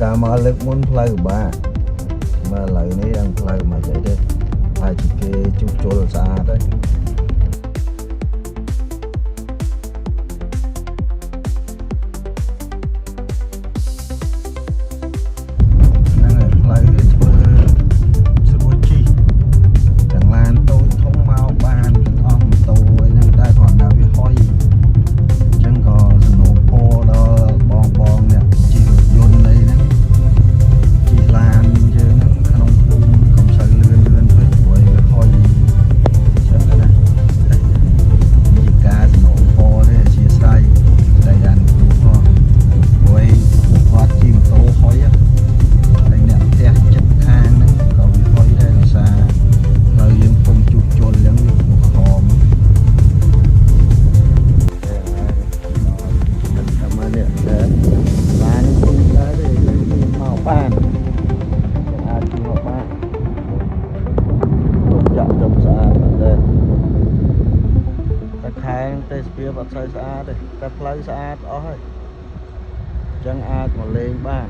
ការមកលើកមុនផ្លូវបាទមកឥឡូវនេះđangផ្លូវមកស្អីទេហើយគេជួសជុលស្អាតហើយទេសភាពអត់សូវស្អាតទេតែផ្លូវស្អាតអស់ហើយអញ្ចឹងអាចមកលេងបាន